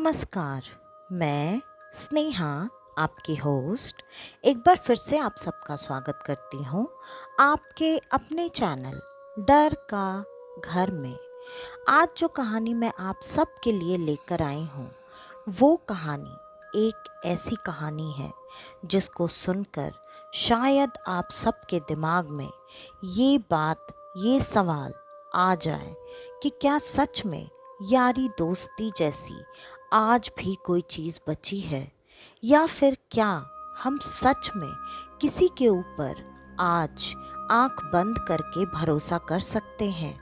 नमस्कार। मैं स्नेहा, आपकी होस्ट, एक बार फिर से आप सबका स्वागत करती हूँ आपके अपने चैनल डर का घर में। आज जो कहानी मैं आप सबके लिए लेकर आई हूँ वो कहानी एक ऐसी कहानी है जिसको सुनकर शायद आप सबके दिमाग में ये सवाल आ जाए कि क्या सच में यारी दोस्ती जैसी आज भी कोई चीज़ बची है, या फिर क्या हम सच में किसी के ऊपर आज आंख बंद करके भरोसा कर सकते हैं।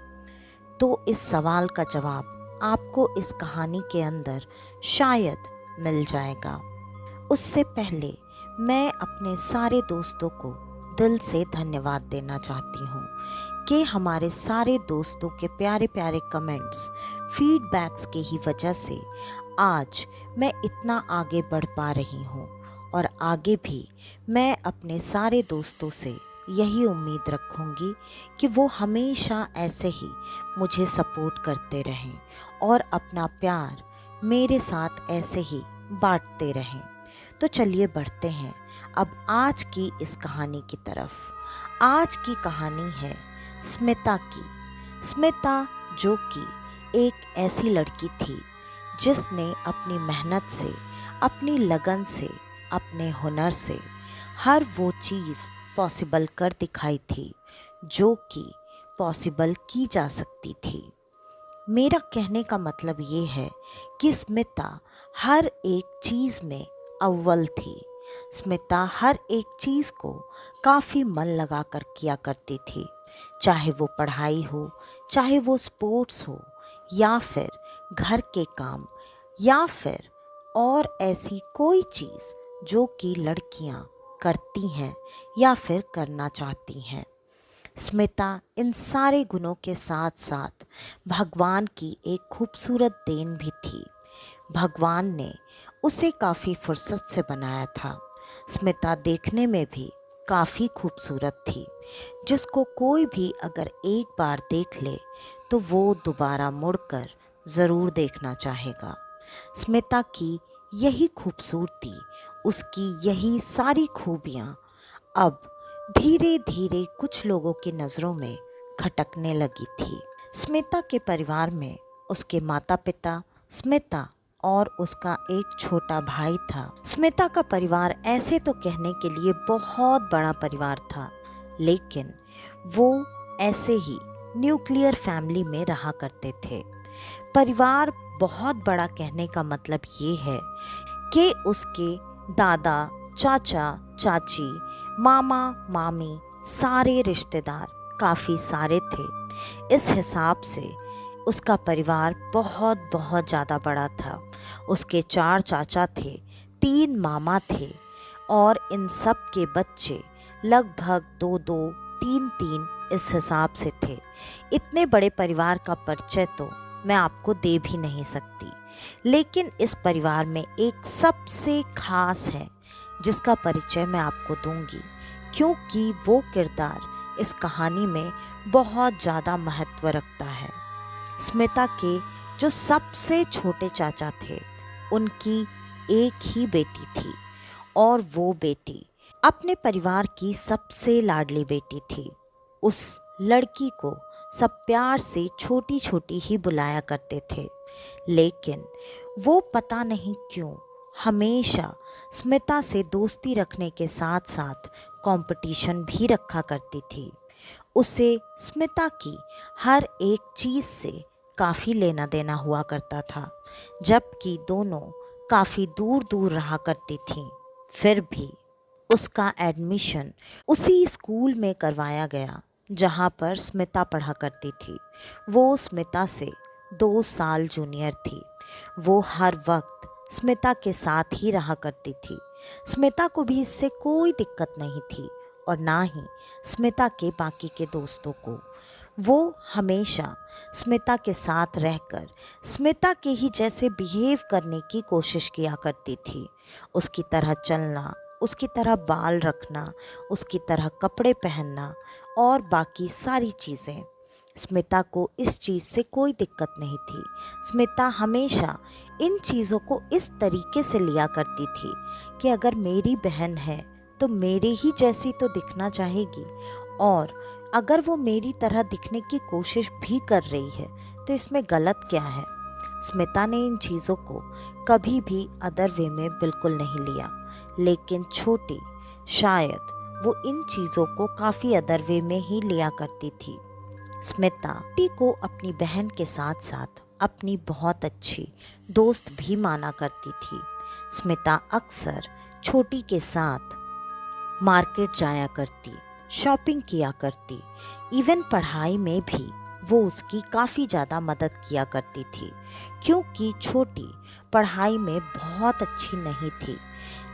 तो इस सवाल का जवाब आपको इस कहानी के अंदर शायद मिल जाएगा। उससे पहले मैं अपने सारे दोस्तों को दिल से धन्यवाद देना चाहती हूँ कि हमारे सारे दोस्तों के प्यारे प्यारे कमेंट्स, फीडबैक्स के ही वजह से आज मैं इतना आगे बढ़ पा रही हूँ, और आगे भी मैं अपने सारे दोस्तों से यही उम्मीद रखूँगी कि वो हमेशा ऐसे ही मुझे सपोर्ट करते रहें और अपना प्यार मेरे साथ ऐसे ही बांटते रहें। तो चलिए बढ़ते हैं अब आज की इस कहानी की तरफ। आज की कहानी है स्मिता की। स्मिता जो कि एक ऐसी लड़की थी जिसने अपनी मेहनत से, अपनी लगन से, अपने हुनर से हर वो चीज़ पॉसिबल कर दिखाई थी जो कि पॉसिबल की जा सकती थी। मेरा कहने का मतलब ये है कि स्मिता हर एक चीज़ में अव्वल थी। स्मिता हर एक चीज़ को काफ़ी मन लगा कर किया करती थी, चाहे वो पढ़ाई हो, चाहे वो स्पोर्ट्स हो, या फिर घर के काम, या फिर और ऐसी कोई चीज़ जो कि लड़कियां करती हैं या फिर करना चाहती हैं। स्मिता इन सारे गुणों के साथ साथ भगवान की एक खूबसूरत देन भी थी। भगवान ने उसे काफ़ी फुर्सत से बनाया था। स्मिता देखने में भी काफ़ी खूबसूरत थी, जिसको कोई भी अगर एक बार देख ले तो वो दोबारा मुड़कर ज़रूर देखना चाहेगा। स्मिता की यही खूबसूरती, उसकी यही सारी खूबियाँ अब धीरे धीरे कुछ लोगों की नज़रों में खटकने लगी थी। स्मिता के परिवार में उसके माता पिता, स्मिता और उसका एक छोटा भाई था। स्मिता का परिवार ऐसे तो कहने के लिए बहुत बड़ा परिवार था, लेकिन वो ऐसे ही न्यूक्लियर फैमिली में रहा करते थे। परिवार बहुत बड़ा कहने का मतलब ये है कि उसके दादा, चाचा, चाची, मामा, मामी, सारे रिश्तेदार काफ़ी सारे थे। इस हिसाब से उसका परिवार बहुत बहुत ज़्यादा बड़ा था। उसके 4 चाचा थे, 3 मामा थे, और इन सब के बच्चे लगभग 2-2, 3-3 इस हिसाब से थे। इतने बड़े परिवार का परिचय तो मैं आपको दे भी नहीं सकती, लेकिन इस परिवार में एक सबसे खास है जिसका परिचय मैं आपको दूंगी, क्योंकि वो किरदार इस कहानी में बहुत ज़्यादा महत्व रखता है। स्मिता के जो सबसे छोटे चाचा थे, उनकी एक ही बेटी थी, और वो बेटी अपने परिवार की सबसे लाडली बेटी थी। उस लड़की को सब प्यार से छोटी छोटी ही बुलाया करते थे, लेकिन वो पता नहीं क्यों हमेशा स्मिता से दोस्ती रखने के साथ साथ कंपटीशन भी रखा करती थी। उसे स्मिता की हर एक चीज़ से काफ़ी लेना देना हुआ करता था, जबकि दोनों काफ़ी दूर दूर रहा करती थीं। फिर भी उसका एडमिशन उसी स्कूल में करवाया गया जहाँ पर स्मिता पढ़ा करती थी। वो स्मिता से 2 साल जूनियर थी। वो हर वक्त स्मिता के साथ ही रहा करती थी। स्मिता को भी इससे कोई दिक्कत नहीं थी, और ना ही स्मिता के बाकी के दोस्तों को। वो हमेशा स्मिता के साथ रहकर स्मिता के ही जैसे बिहेव करने की कोशिश किया करती थी। उसकी तरह चलना, उसकी तरह बाल रखना, उसकी तरह कपड़े पहनना और बाकी सारी चीज़ें। स्मिता को इस चीज़ से कोई दिक्कत नहीं थी। स्मिता हमेशा इन चीज़ों को इस तरीके से लिया करती थी कि अगर मेरी बहन है तो मेरे ही जैसी तो दिखना चाहेगी, और अगर वो मेरी तरह दिखने की कोशिश भी कर रही है तो इसमें गलत क्या है। स्मिता ने इन चीज़ों को कभी भी अदर वे में बिल्कुल नहीं लिया, लेकिन छोटी शायद वो इन चीज़ों को काफ़ी अदर वे में ही लिया करती थी। स्मिता टी को अपनी बहन के साथ साथ अपनी बहुत अच्छी दोस्त भी माना करती थी। स्मिता अक्सर छोटी के साथ मार्केट जाया करती, शॉपिंग किया करती, इवन पढ़ाई में भी वो उसकी काफ़ी ज़्यादा मदद किया करती थी, क्योंकि छोटी पढ़ाई में बहुत अच्छी नहीं थी।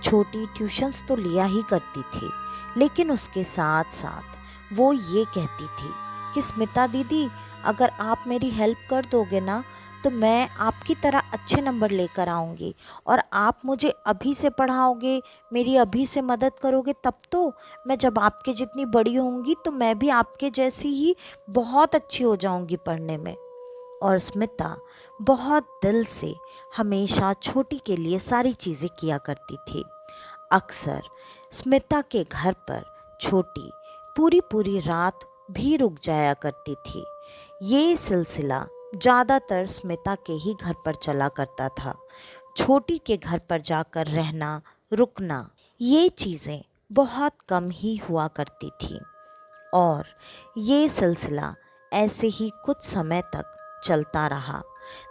छोटी ट्यूशन्स तो लिया ही करती थी, लेकिन उसके साथ साथ वो ये कहती थी कि स्मिता दीदी, अगर आप मेरी हेल्प कर दोगे ना तो मैं आपकी तरह अच्छे नंबर लेकर आऊँगी, और आप मुझे अभी से पढ़ाओगे, मेरी अभी से मदद करोगे, तब तो मैं जब आपके जितनी बड़ी होंगी तो मैं भी आपके जैसी ही बहुत अच्छी हो जाऊँगी पढ़ने में। और स्मिता बहुत दिल से हमेशा छोटी के लिए सारी चीज़ें किया करती थी। अक्सर स्मिता के घर पर छोटी पूरी पूरी रात भी रुक जाया करती थी। ये सिलसिला ज़्यादातर स्मिता के ही घर पर चला करता था। छोटी के घर पर जाकर रहना, रुकना, ये चीज़ें बहुत कम ही हुआ करती थी, और ये सिलसिला ऐसे ही कुछ समय तक चलता रहा।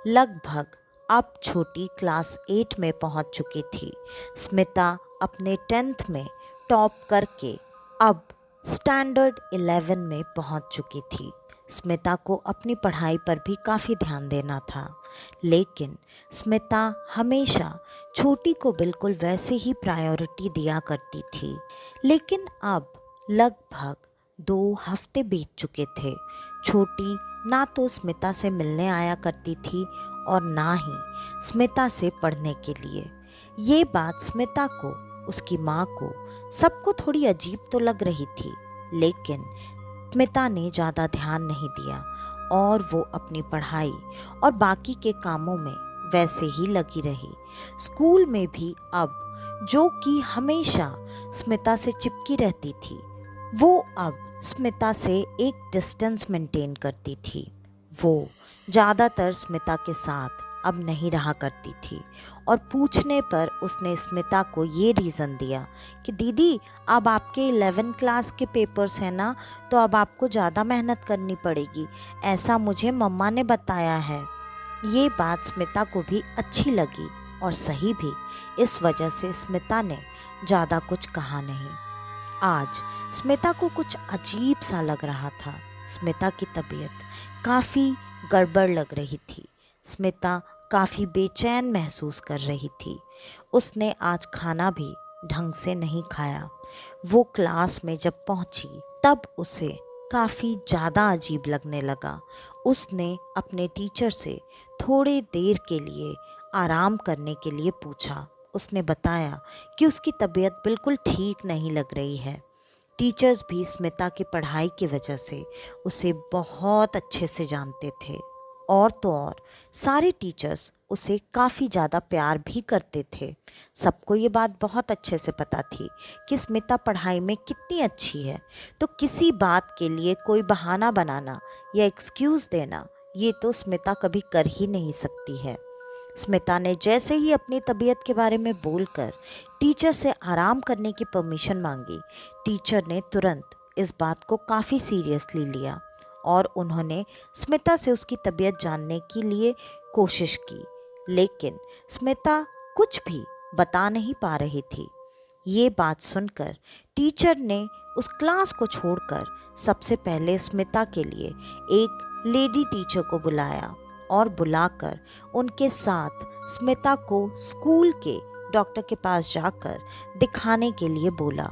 लगभग अब छोटी क्लास 8 में पहुंच चुकी थी। स्मिता अपने 10th में टॉप करके अब स्टैंडर्ड 11 में पहुंच चुकी थी। स्मिता को अपनी पढ़ाई पर भी काफ़ी ध्यान देना था, लेकिन स्मिता हमेशा छोटी को बिल्कुल वैसे ही प्रायोरिटी दिया करती थी। लेकिन अब लगभग 2 हफ्ते बीत चुके थे। छोटी ना तो स्मिता से मिलने आया करती थी और ना ही स्मिता से पढ़ने के लिए। ये बात स्मिता को, उसकी माँ को, सबको थोड़ी अजीब तो लग रही थी, लेकिन स्मिता ने ज़्यादा ध्यान नहीं दिया और वो अपनी पढ़ाई और बाकी के कामों में वैसे ही लगी रही। स्कूल में भी अब जो कि हमेशा स्मिता से चिपकी रहती थी, वो अब स्मिता से एक डिस्टेंस मेंटेन करती थी। वो ज़्यादातर स्मिता के साथ अब नहीं रहा करती थी, और पूछने पर उसने स्मिता को ये रीज़न दिया कि दीदी, अब आपके 11 क्लास के पेपर्स हैं ना, तो अब आपको ज़्यादा मेहनत करनी पड़ेगी, ऐसा मुझे मम्मा ने बताया है। ये बात स्मिता को भी अच्छी लगी और सही भी। इस वजह से स्मिता ने ज़्यादा कुछ कहा नहीं। आज स्मिता को कुछ अजीब सा लग रहा था। स्मिता की तबीयत काफ़ी गड़बड़ लग रही थी। स्मिता काफ़ी बेचैन महसूस कर रही थी। उसने आज खाना भी ढंग से नहीं खाया। वो क्लास में जब पहुंची तब उसे काफ़ी ज़्यादा अजीब लगने लगा। उसने अपने टीचर से थोड़ी देर के लिए आराम करने के लिए पूछा। उसने बताया कि उसकी तबीयत बिल्कुल ठीक नहीं लग रही है। टीचर्स भी स्मिता की पढ़ाई की वजह से उसे बहुत अच्छे से जानते थे, और तो और सारे टीचर्स उसे काफ़ी ज़्यादा प्यार भी करते थे। सबको ये बात बहुत अच्छे से पता थी कि स्मिता पढ़ाई में कितनी अच्छी है, तो किसी बात के लिए कोई बहाना बनाना या एक्सक्यूज़ देना, ये तो स्मिता कभी कर ही नहीं सकती है। स्मिता ने जैसे ही अपनी तबीयत के बारे में बोलकर टीचर से आराम करने की परमिशन मांगी, टीचर ने तुरंत इस बात को काफ़ी सीरियसली लिया और उन्होंने स्मिता से उसकी तबीयत जानने के लिए कोशिश की, लेकिन स्मिता कुछ भी बता नहीं पा रही थी। ये बात सुनकर टीचर ने उस क्लास को छोड़कर सबसे पहले स्मिता के लिए एक लेडी टीचर को बुलाया और बुलाकर उनके साथ स्मिता को स्कूल के डॉक्टर के पास जाकर दिखाने के लिए बोला।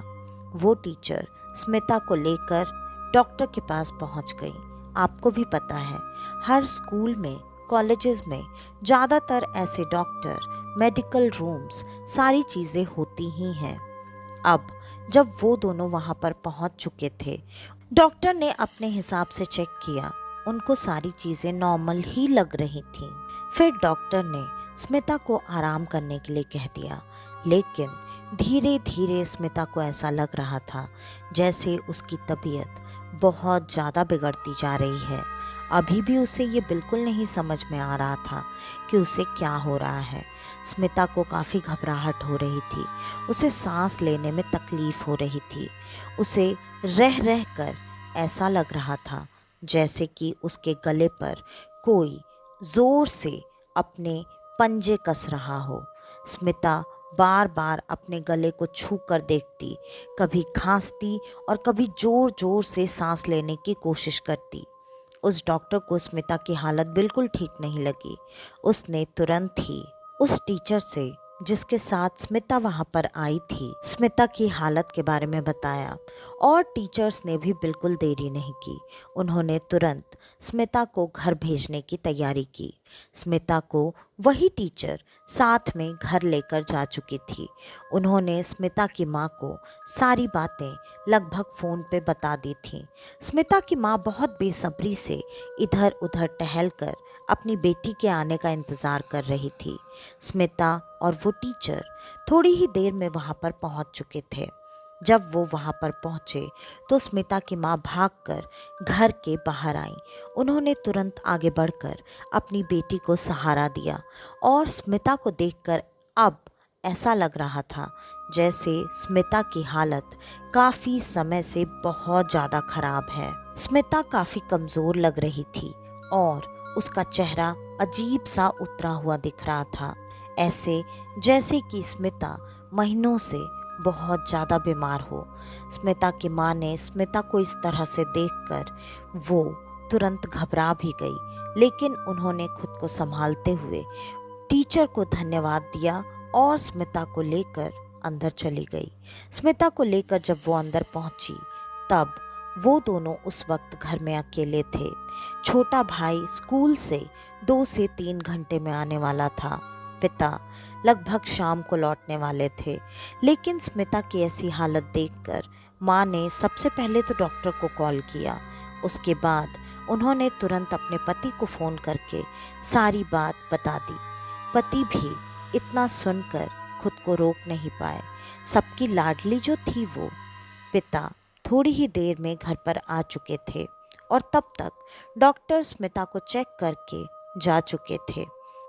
वो टीचर स्मिता को लेकर डॉक्टर के पास पहुंच गई। आपको भी पता है, हर स्कूल में, कॉलेजेस में ज़्यादातर ऐसे डॉक्टर, मेडिकल रूम्स, सारी चीज़ें होती ही हैं। अब जब वो दोनों वहाँ पर पहुँच चुके थे, डॉक्टर ने अपने हिसाब से चेक किया उनको सारी चीज़ें नॉर्मल ही लग रही थीं। फिर डॉक्टर ने स्मिता को आराम करने के लिए कह दिया, लेकिन धीरे धीरे स्मिता को ऐसा लग रहा था जैसे उसकी तबीयत बहुत ज़्यादा बिगड़ती जा रही है। अभी भी उसे ये बिल्कुल नहीं समझ में आ रहा था कि उसे क्या हो रहा है। स्मिता को काफ़ी घबराहट हो रही थी, उसे सांस लेने में तकलीफ़ हो रही थी। उसे रह रह कर ऐसा लग रहा था जैसे कि उसके गले पर कोई ज़ोर से अपने पंजे कस रहा हो। स्मिता बार बार अपने गले को छू कर देखती, कभी खांसती और कभी जोर जोर से सांस लेने की कोशिश करती। उस डॉक्टर को स्मिता की हालत बिल्कुल ठीक नहीं लगी। उसने तुरंत ही उस टीचर से जिसके साथ स्मिता वहाँ पर आई थी, स्मिता की हालत के बारे में बताया और टीचर्स ने भी बिल्कुल देरी नहीं की। उन्होंने तुरंत स्मिता को घर भेजने की तैयारी की। स्मिता को वही टीचर साथ में घर लेकर जा चुकी थी। उन्होंने स्मिता की माँ को सारी बातें लगभग फ़ोन पे बता दी थीं। स्मिता की माँ बहुत बेसब्री से इधर उधर टहलकर अपनी बेटी के आने का इंतज़ार कर रही थी। स्मिता और वो टीचर थोड़ी ही देर में वहाँ पर पहुँच चुके थे। जब वो वहाँ पर पहुँचे तो स्मिता की माँ भागकर घर के बाहर आई। उन्होंने तुरंत आगे बढ़कर अपनी बेटी को सहारा दिया और स्मिता को देखकर अब ऐसा लग रहा था जैसे स्मिता की हालत काफ़ी समय से बहुत ज़्यादा खराब है। स्मिता काफ़ी कमज़ोर लग रही थी और उसका चेहरा अजीब सा उतरा हुआ दिख रहा था, ऐसे जैसे कि स्मिता महीनों से बहुत ज़्यादा बीमार हो। स्मिता की माँ ने स्मिता को इस तरह से देखकर वो तुरंत घबरा भी गई, लेकिन उन्होंने खुद को संभालते हुए टीचर को धन्यवाद दिया और स्मिता को लेकर अंदर चली गई। स्मिता को लेकर जब वो अंदर पहुंची तब वो दोनों उस वक्त घर में अकेले थे। छोटा भाई स्कूल से 2 से 3 घंटे में आने वाला था। पिता लगभग शाम को लौटने वाले थे, लेकिन स्मिता की ऐसी हालत देखकर माँ ने सबसे पहले तो डॉक्टर को कॉल किया। उसके बाद उन्होंने तुरंत अपने पति को फ़ोन करके सारी बात बता दी। पति भी इतना सुनकर खुद को रोक नहीं पाए। सबकी लाडली जो थी वो पिता थोड़ी ही देर में घर पर आ चुके थे और तब तक डॉक्टर स्मिता को चेक करके जा चुके थे।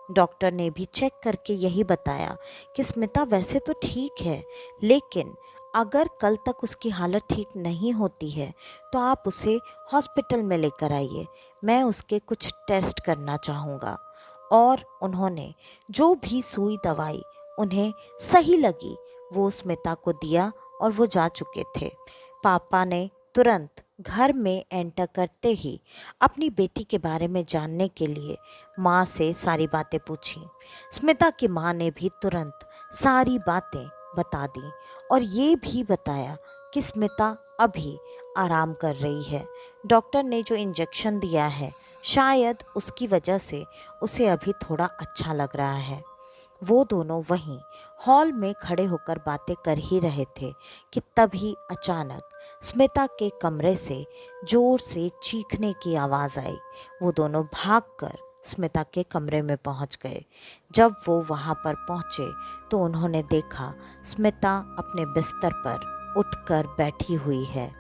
डॉक्टर ने भी चेक करके यही बताया कि स्मिता वैसे तो ठीक है, लेकिन अगर कल तक उसकी हालत ठीक नहीं होती है तो आप उसे हॉस्पिटल में लेकर आइए, मैं उसके कुछ टेस्ट करना चाहूँगा। और उन्होंने जो भी सुई दवाई उन्हें सही लगी वो स्मिता को दिया और वो जा चुके थे। पापा ने तुरंत घर में एंटर करते ही अपनी बेटी के बारे में जानने के लिए माँ से सारी बातें पूछी। स्मिता की माँ ने भी तुरंत सारी बातें बता दी और ये भी बताया कि स्मिता अभी आराम कर रही है। डॉक्टर ने जो इंजेक्शन दिया है शायद उसकी वजह से उसे अभी थोड़ा अच्छा लग रहा है। वो दोनों वहीं हॉल में खड़े होकर बातें कर ही रहे थे कि तभी अचानक स्मिता के कमरे से जोर से चीखने की आवाज़ आई। वो दोनों भागकर स्मिता के कमरे में पहुंच गए। जब वो वहां पर पहुंचे तो उन्होंने देखा स्मिता अपने बिस्तर पर उठकर बैठी हुई है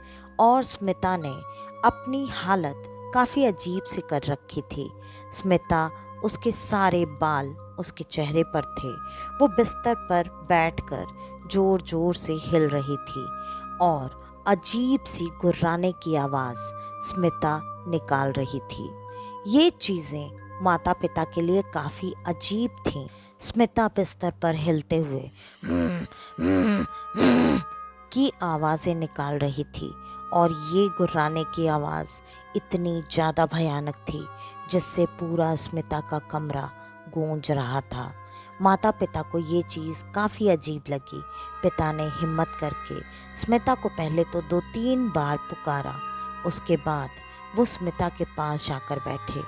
और स्मिता ने अपनी हालत काफ़ी अजीब सी कर रखी थी। स्मिता उसके सारे बाल उसके चेहरे पर थे। वो बिस्तर पर बैठकर जोर जोर से हिल रही थी और अजीब सी गुर्राने की आवाज़ स्मिता निकाल रही थी। ये चीज़ें माता पिता के लिए काफ़ी अजीब थीं। स्मिता बिस्तर पर हिलते हुए की आवाज़ें निकाल रही थी और ये गुर्राने की आवाज़ इतनी ज़्यादा भयानक थी जिससे पूरा स्मिता का कमरा गूंज रहा था। माता पिता को ये चीज़ काफ़ी अजीब लगी। पिता ने हिम्मत करके स्मिता को पहले तो 2-3 बार पुकारा। उसके बाद वो स्मिता के पास जाकर बैठे।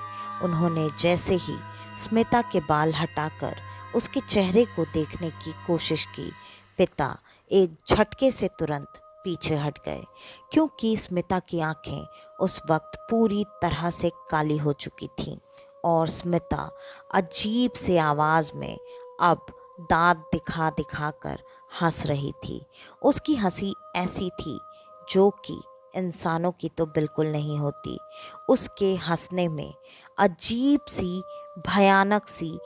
उन्होंने जैसे ही स्मिता के बाल हटाकर उसके चेहरे को देखने की कोशिश की, पिता एक झटके से तुरंत पीछे हट गए, क्योंकि स्मिता की आंखें उस वक्त पूरी तरह से काली हो चुकी थीं और स्मिता अजीब से आवाज़ में अब दांत दिखा दिखा कर हंस रही थी। उसकी हंसी ऐसी थी जो कि इंसानों की तो बिल्कुल नहीं होती। उसके हंसने में अजीब सी, भयानक सी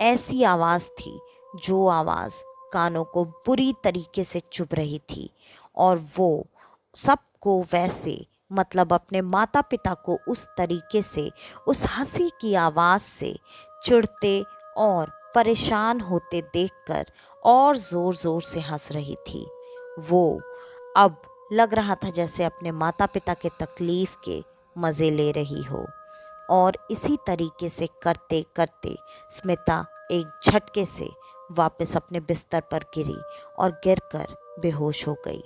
ऐसी आवाज़ थी, जो आवाज़ कानों को बुरी तरीके से चुभ रही थी। और वो सबको वैसे, मतलब अपने माता पिता को उस तरीके से, उस हंसी की आवाज़ से चिढ़ते और परेशान होते देखकर और ज़ोर ज़ोर से हंस रही थी। वो अब लग रहा था जैसे अपने माता पिता के तकलीफ़ के मज़े ले रही हो। और इसी तरीके से करते करते स्मिता एक झटके से वापस अपने बिस्तर पर गिरी और गिरकर बेहोश हो गई।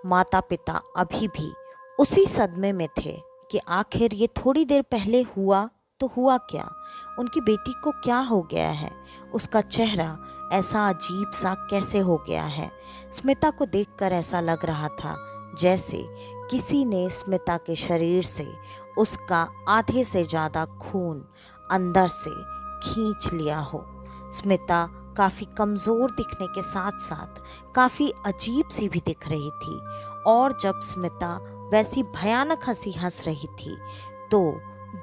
माता पिता अभी भी उसी सदमे में थे कि आखिर ये थोड़ी देर पहले हुआ तो हुआ क्या, उनकी बेटी को क्या हो गया है, उसका चेहरा ऐसा अजीब सा कैसे हो गया है। स्मिता को देखकर ऐसा लग रहा था जैसे किसी ने स्मिता के शरीर से उसका आधे से ज़्यादा खून अंदर से खींच लिया हो। स्मिता काफ़ी कमज़ोर दिखने के साथ साथ काफ़ी अजीब सी भी दिख रही थी। और जब स्मिता वैसी भयानक हंसी हंस रही थी तो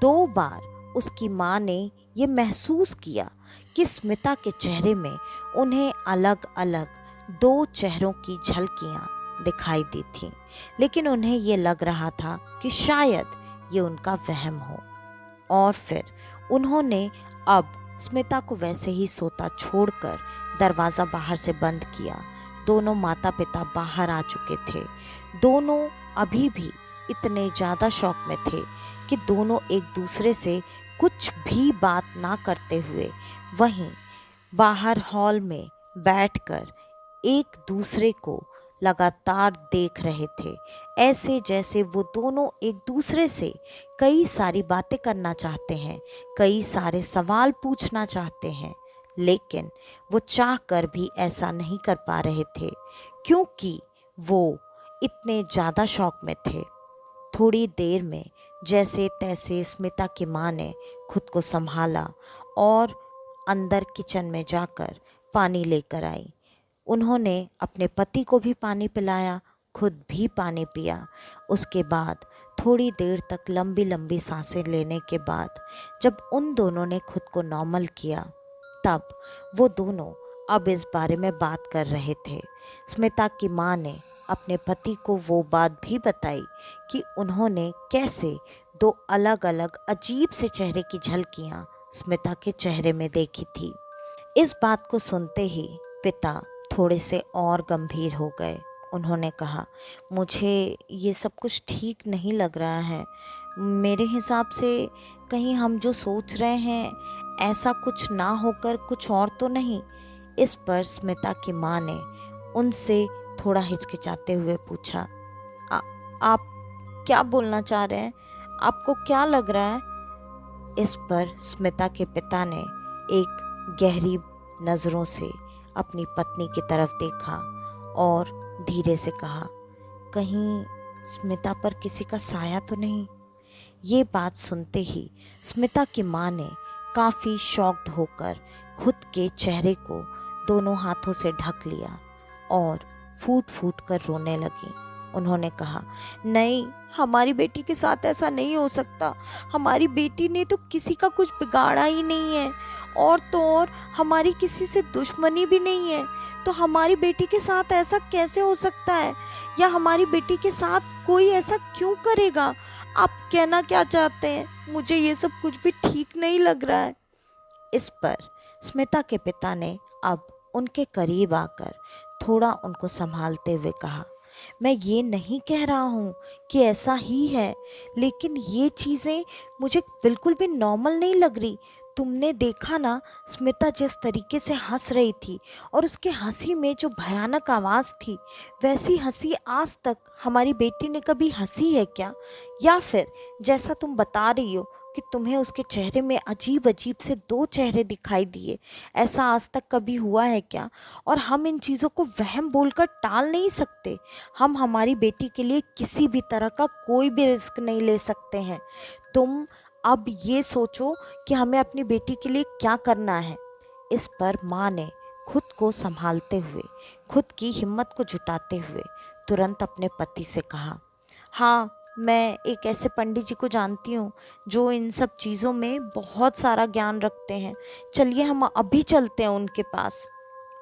2 बार उसकी माँ ने ये महसूस किया कि स्मिता के चेहरे में उन्हें अलग अलग 2 चेहरों की झलकियाँ दिखाई दी थीं, लेकिन उन्हें ये लग रहा था कि शायद ये उनका वहम हो। और फिर उन्होंने अब स्मिता को वैसे ही सोता छोड़कर दरवाज़ा बाहर से बंद किया। दोनों माता पिता बाहर आ चुके थे। दोनों अभी भी इतने ज़्यादा शौक में थे कि दोनों एक दूसरे से कुछ भी बात ना करते हुए वहीं बाहर हॉल में बैठकर एक दूसरे को लगातार देख रहे थे, ऐसे जैसे वो दोनों एक दूसरे से कई सारी बातें करना चाहते हैं, कई सारे सवाल पूछना चाहते हैं, लेकिन वो चाह कर भी ऐसा नहीं कर पा रहे थे क्योंकि वो इतने ज़्यादा शौक में थे। थोड़ी देर में जैसे तैसे स्मिता की माँ ने खुद को संभाला और अंदर किचन में जाकर पानी लेकर आई। उन्होंने अपने पति को भी पानी पिलाया, खुद भी पानी पिया। उसके बाद थोड़ी देर तक लंबी लंबी सांसें लेने के बाद जब उन दोनों ने खुद को नॉर्मल किया, तब वो दोनों अब इस बारे में बात कर रहे थे। स्मिता की माँ ने अपने पति को वो बात भी बताई कि उन्होंने कैसे 2 अलग अलग अजीब से चेहरे की झलकियाँ स्मिता के चेहरे में देखी थी। इस बात को सुनते ही पिता थोड़े से और गंभीर हो गए। उन्होंने कहा, मुझे ये सब कुछ ठीक नहीं लग रहा है। मेरे हिसाब से कहीं हम जो सोच रहे हैं ऐसा कुछ ना होकर कुछ और तो नहीं। इस पर स्मिता की माँ ने उनसे थोड़ा हिचकिचाते हुए पूछा, आप क्या बोलना चाह रहे हैं? आपको क्या लग रहा है? इस पर स्मिता के पिता ने एक गहरी नज़रों से अपनी पत्नी की तरफ देखा और धीरे से कहा, कहीं स्मिता पर किसी का साया तो नहीं? ये बात सुनते ही स्मिता की माँ ने काफ़ी शॉक्ड होकर खुद के चेहरे को दोनों हाथों से ढक लिया और फूट फूट कर रोने लगी। उन्होंने कहा, नहीं, हमारी बेटी के साथ ऐसा नहीं हो सकता। हमारी बेटी ने तो किसी का कुछ बिगाड़ा ही नहीं है, और तो और हमारी किसी से दुश्मनी भी नहीं है, तो हमारी बेटी के साथ ऐसा कैसे हो सकता है, या हमारी बेटी के साथ कोई ऐसा क्यों करेगा? आप कहना क्या चाहते हैं? मुझे ये सब कुछ भी ठीक नहीं लग रहा है। इस पर स्मिता के पिता ने अब उनके करीब आकर थोड़ा उनको संभालते हुए कहा, मैं ये नहीं कह रहा हूँ कि ऐसा ही है, लेकिन ये चीज़ें मुझे बिल्कुल भी नॉर्मल नहीं लग रही। तुमने देखा ना, स्मिता जिस तरीके से हंस रही थी और उसके हंसी में जो भयानक आवाज़ थी, वैसी हंसी आज तक हमारी बेटी ने कभी हंसी है क्या? या फिर जैसा तुम बता रही हो कि तुम्हें उसके चेहरे में अजीब अजीब से दो चेहरे दिखाई दिए। ऐसा आज तक कभी हुआ है क्या? और हम इन चीज़ों को वहम बोलकर टाल नहीं सकते। हम हमारी बेटी के लिए किसी भी तरह का कोई भी रिस्क नहीं ले सकते हैं। तुम अब ये सोचो कि हमें अपनी बेटी के लिए क्या करना है। इस पर माँ ने खुद को संभालते हुए, खुद की हिम्मत को जुटाते हुए तुरंत अपने पति से कहा, हाँ, मैं एक ऐसे पंडित जी को जानती हूँ जो इन सब चीज़ों में बहुत सारा ज्ञान रखते हैं। चलिए हम अभी चलते हैं उनके पास।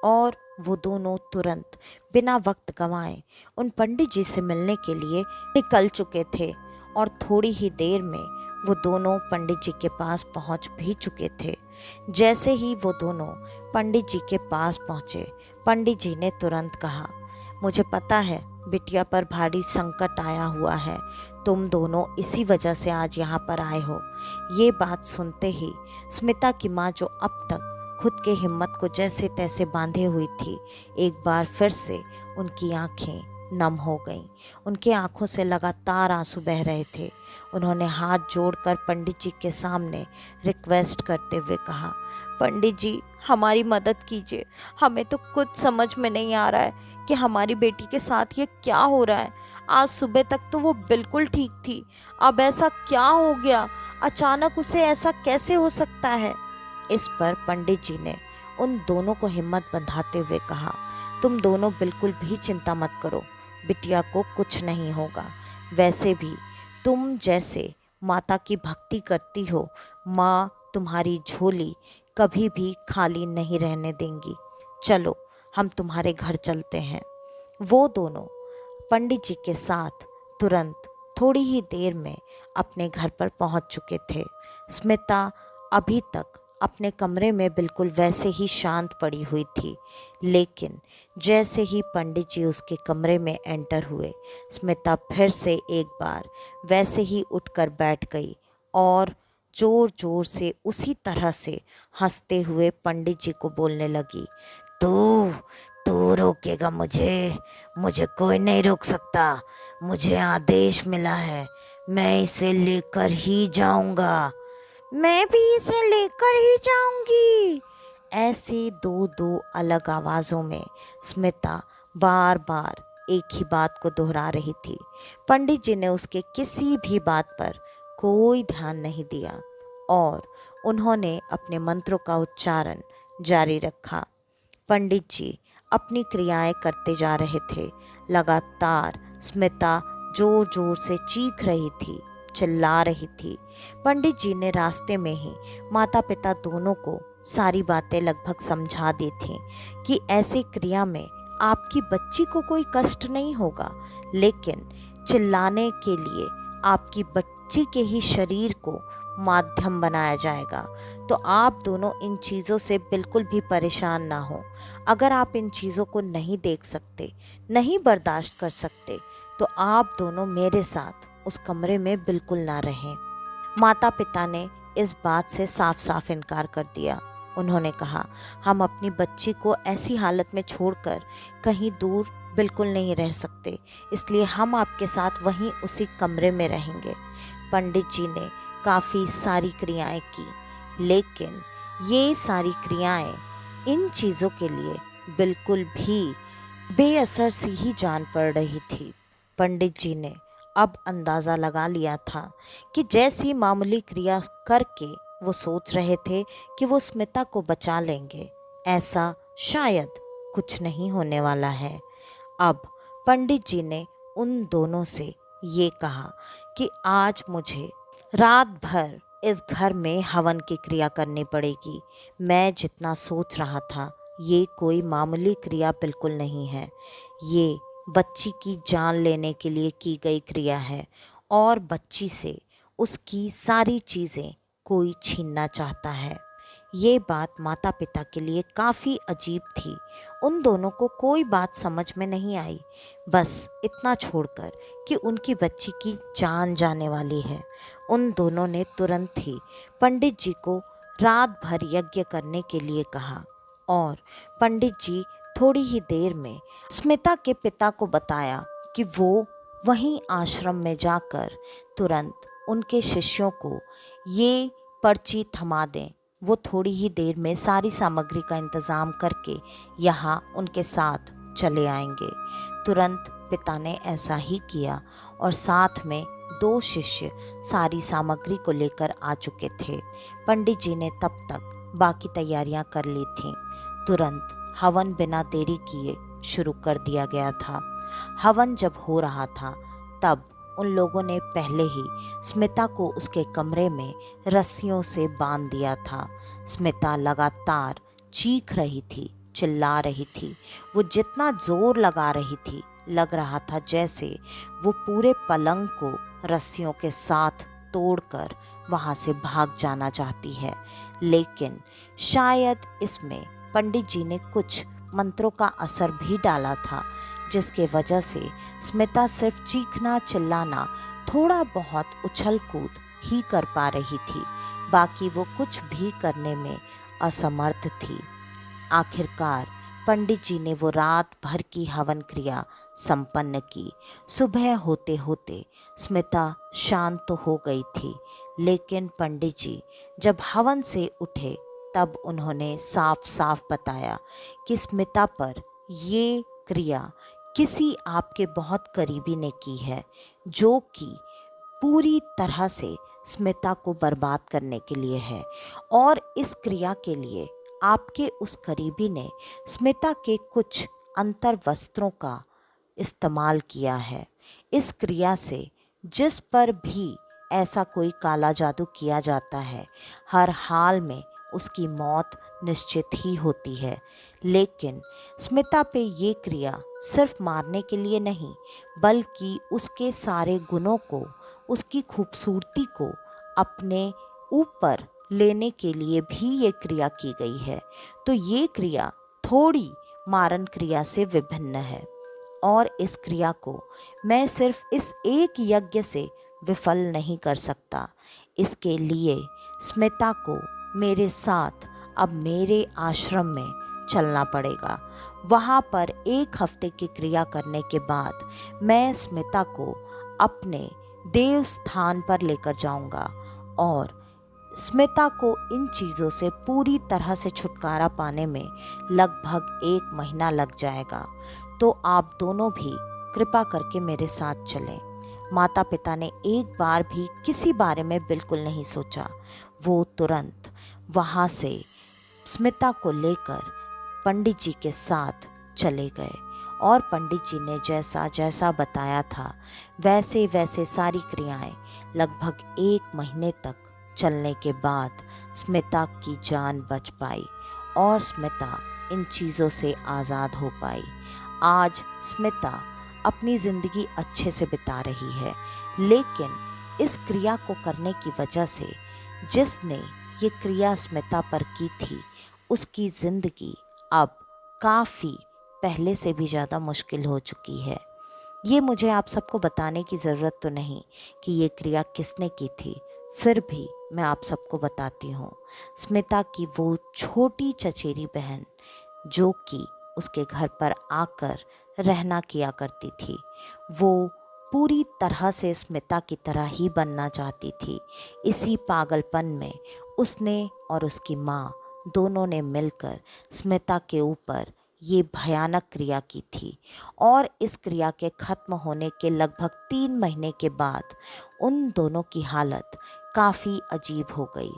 और वो दोनों तुरंत बिना वक्त गंवाए उन पंडित जी से मिलने के लिए निकल चुके थे। और थोड़ी ही देर में वो दोनों पंडित जी के पास पहुंच भी चुके थे। जैसे ही वो दोनों पंडित जी के पास पहुंचे, पंडित जी ने तुरंत कहा, मुझे पता है बिटिया पर भारी संकट आया हुआ है। तुम दोनों इसी वजह से आज यहाँ पर आए हो। ये बात सुनते ही स्मिता की माँ, जो अब तक खुद के हिम्मत को जैसे तैसे बांधे हुई थी, एक बार फिर से उनकी आंखें नम हो गईं। उनके आंखों से लगातार आंसू बह रहे थे। उन्होंने हाथ जोड़कर पंडित जी के सामने रिक्वेस्ट करते हुए कहा, पंडित जी, हमारी मदद कीजिए। हमें तो कुछ समझ में नहीं आ रहा है कि हमारी बेटी के साथ ये क्या हो रहा है। आज सुबह तक तो वो बिल्कुल ठीक थी, अब ऐसा क्या हो गया? अचानक उसे ऐसा कैसे हो सकता है? इस पर पंडित जी ने उन दोनों को हिम्मत बंधाते हुए कहा, तुम दोनों बिल्कुल भी चिंता मत करो, बिटिया को कुछ नहीं होगा। वैसे भी तुम जैसे माता की भक्ति करती हो, माँ तुम्हारी झोली कभी भी खाली नहीं रहने देंगी। चलो हम तुम्हारे घर चलते हैं। वो दोनों पंडित जी के साथ तुरंत थोड़ी ही देर में अपने घर पर पहुंच चुके थे। स्मिता अभी तक अपने कमरे में बिल्कुल वैसे ही शांत पड़ी हुई थी, लेकिन जैसे ही पंडित जी उसके कमरे में एंटर हुए, स्मिता फिर से एक बार वैसे ही उठकर बैठ गई और ज़ोर ज़ोर से उसी तरह से हंसते हुए पंडित जी को बोलने लगी, तू तू रोकेगा मुझे? मुझे कोई नहीं रोक सकता। मुझे आदेश मिला है, मैं इसे लेकर ही जाऊंगा। मैं भी इसे लेकर ही जाऊंगी। ऐसे दो दो अलग आवाज़ों में स्मिता बार बार एक ही बात को दोहरा रही थी। पंडित जी ने उसके किसी भी बात पर कोई ध्यान नहीं दिया और उन्होंने अपने मंत्रों का उच्चारण जारी रखा। पंडित जी अपनी क्रियाएं करते जा रहे थे। लगातार स्मिता जोर जोर से चीख रही थी, चिल्ला रही थी। पंडित जी ने रास्ते में ही माता पिता दोनों को सारी बातें लगभग समझा दी थी कि ऐसी क्रिया में आपकी बच्ची को कोई कष्ट नहीं होगा, लेकिन चिल्लाने के लिए आपकी बच्ची के ही शरीर को माध्यम बनाया जाएगा। तो आप दोनों इन चीज़ों से बिल्कुल भी परेशान ना हो। अगर आप इन चीज़ों को नहीं देख सकते, नहीं बर्दाश्त कर सकते, तो आप दोनों मेरे साथ उस कमरे में बिल्कुल ना रहें। माता पिता ने इस बात से साफ साफ इनकार कर दिया। उन्होंने कहा, हम अपनी बच्ची को ऐसी हालत में छोड़कर कहीं दूर बिल्कुल नहीं रह सकते, इसलिए हम आपके साथ वहीं उसी कमरे में रहेंगे। पंडित जी ने काफ़ी सारी क्रियाएं की, लेकिन ये सारी क्रियाएं इन चीज़ों के लिए बिल्कुल भी बेअसर सी ही जान पड़ रही थी। पंडित जी ने अब अंदाज़ा लगा लिया था कि जैसी मामूली क्रिया करके वो सोच रहे थे कि वो स्मिता को बचा लेंगे, ऐसा शायद कुछ नहीं होने वाला है। अब पंडित जी ने उन दोनों से ये कहा कि आज मुझे रात भर इस घर में हवन की क्रिया करनी पड़ेगी। मैं जितना सोच रहा था, ये कोई मामूली क्रिया बिल्कुल नहीं है। ये बच्ची की जान लेने के लिए की गई क्रिया है और बच्ची से उसकी सारी चीज़ें कोई छीनना चाहता है। ये बात माता पिता के लिए काफ़ी अजीब थी। उन दोनों को कोई बात समझ में नहीं आई, बस इतना छोड़कर कि उनकी बच्ची की जान जाने वाली है। उन दोनों ने तुरंत ही पंडित जी को रात भर यज्ञ करने के लिए कहा और पंडित जी थोड़ी ही देर में स्मिता के पिता को बताया कि वो वहीं आश्रम में जाकर तुरंत उनके शिष्यों को ये पर्ची थमा दें। वो थोड़ी ही देर में सारी सामग्री का इंतज़ाम करके यहाँ उनके साथ चले आएंगे। तुरंत पिता ने ऐसा ही किया और साथ में 2 शिष्य सारी सामग्री को लेकर आ चुके थे। पंडित जी ने तब तक बाकी तैयारियां कर ली थीं। तुरंत हवन बिना देरी किए शुरू कर दिया गया था। हवन जब हो रहा था तब उन लोगों ने पहले ही स्मिता को उसके कमरे में रस्सियों से बांध दिया था। स्मिता लगातार चीख रही थी, चिल्ला रही थी। वो जितना जोर लगा रही थी, लग रहा था जैसे वो पूरे पलंग को रस्सियों के साथ तोड़कर वहाँ से भाग जाना चाहती है। लेकिन शायद इसमें पंडित जी ने कुछ मंत्रों का असर भी डाला था, जिसके वजह से स्मिता सिर्फ चीखना चिल्लाना, थोड़ा बहुत उछल कूद ही कर पा रही थी। बाकी वो कुछ भी करने में असमर्थ थी। आखिरकार पंडित जी ने वो रात भर की हवन क्रिया संपन्न की। सुबह होते होते स्मिता शांत तो हो गई थी, लेकिन पंडित जी जब हवन से उठे तब उन्होंने साफ साफ बताया कि स्मिता पर ये क्रिया किसी आपके बहुत करीबी ने की है, जो कि पूरी तरह से स्मिता को बर्बाद करने के लिए है। और इस क्रिया के लिए आपके उस करीबी ने स्मिता के कुछ अंतर वस्त्रों का इस्तेमाल किया है। इस क्रिया से जिस पर भी ऐसा कोई काला जादू किया जाता है, हर हाल में उसकी मौत निश्चित ही होती है। लेकिन स्मिता पे ये क्रिया सिर्फ मारने के लिए नहीं, बल्कि उसके सारे गुणों को, उसकी खूबसूरती को अपने ऊपर लेने के लिए भी ये क्रिया की गई है। तो ये क्रिया थोड़ी मारन क्रिया से विभिन्न है और इस क्रिया को मैं सिर्फ इस एक यज्ञ से विफल नहीं कर सकता। इसके लिए स्मिता को मेरे साथ अब मेरे आश्रम में चलना पड़ेगा। वहाँ पर 1 हफ्ते की क्रिया करने के बाद मैं स्मिता को अपने देव स्थान पर लेकर जाऊंगा और स्मिता को इन चीज़ों से पूरी तरह से छुटकारा पाने में लगभग 1 महीना लग जाएगा। तो आप दोनों भी कृपा करके मेरे साथ चलें। माता पिता ने एक बार भी किसी बारे में बिल्कुल नहीं सोचा। वो तुरंत वहाँ से स्मिता को लेकर पंडित जी के साथ चले गए और पंडित जी ने जैसा जैसा बताया था वैसे वैसे सारी क्रियाएं लगभग 1 महीने तक चलने के बाद स्मिता की जान बच पाई और स्मिता इन चीज़ों से आज़ाद हो पाई। आज स्मिता अपनी ज़िंदगी अच्छे से बिता रही है, लेकिन इस क्रिया को करने की वजह से जिसने ये क्रिया स्मिता पर की थी, उसकी ज़िंदगी अब काफ़ी पहले से भी ज़्यादा मुश्किल हो चुकी है। ये मुझे आप सबको बताने की ज़रूरत तो नहीं कि ये क्रिया किसने की थी, फिर भी मैं आप सबको बताती हूँ। स्मिता की वो छोटी चचेरी बहन जो कि उसके घर पर आकर रहना किया करती थी, वो पूरी तरह से स्मिता की तरह ही बनना चाहती थी। इसी पागलपन में उसने और उसकी माँ दोनों ने मिलकर स्मिता के ऊपर ये भयानक क्रिया की थी और इस क्रिया के ख़त्म होने के लगभग 3 महीने के बाद उन दोनों की हालत काफ़ी अजीब हो गई।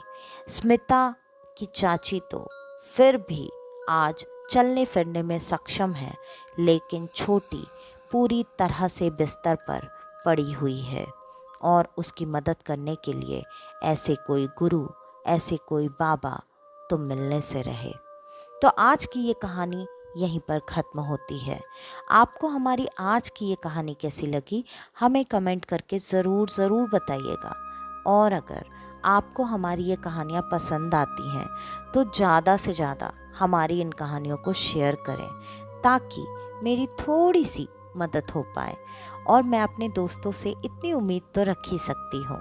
स्मिता की चाची तो फिर भी आज चलने फिरने में सक्षम है, लेकिन छोटी पूरी तरह से बिस्तर पर पड़ी हुई है और उसकी मदद करने के लिए ऐसे कोई गुरु, ऐसे कोई बाबा तो मिलने से रहे। तो आज की ये कहानी यहीं पर ख़त्म होती है। आपको हमारी आज की ये कहानी कैसी लगी, हमें कमेंट करके ज़रूर बताइएगा। और अगर आपको हमारी ये कहानियाँ पसंद आती हैं तो ज़्यादा से ज़्यादा हमारी इन कहानियों को शेयर करें, ताकि मेरी थोड़ी सी मदद हो पाए और मैं अपने दोस्तों से इतनी उम्मीद तो रख ही सकती हूँ।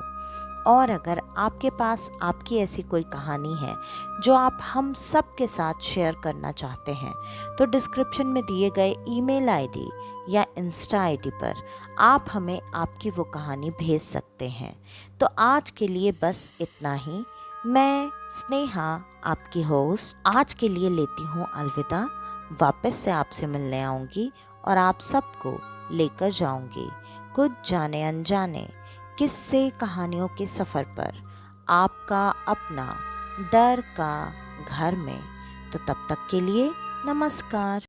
और अगर आपके पास आपकी ऐसी कोई कहानी है जो आप हम सब के साथ शेयर करना चाहते हैं, तो डिस्क्रिप्शन में दिए गए ईमेल आईडी या इंस्टा आईडी पर आप हमें आपकी वो कहानी भेज सकते हैं। तो आज के लिए बस इतना ही। मैं स्नेहा, आपकी होस्ट, आज के लिए लेती हूँ अलविदा। वापस से आपसे मिलने आऊँगी और आप सबको लेकर जाऊँगी कुछ जाने अनजाने किस्से कहानियों के सफ़र पर, आपका अपना डर का घर में। तो तब तक के लिए नमस्कार।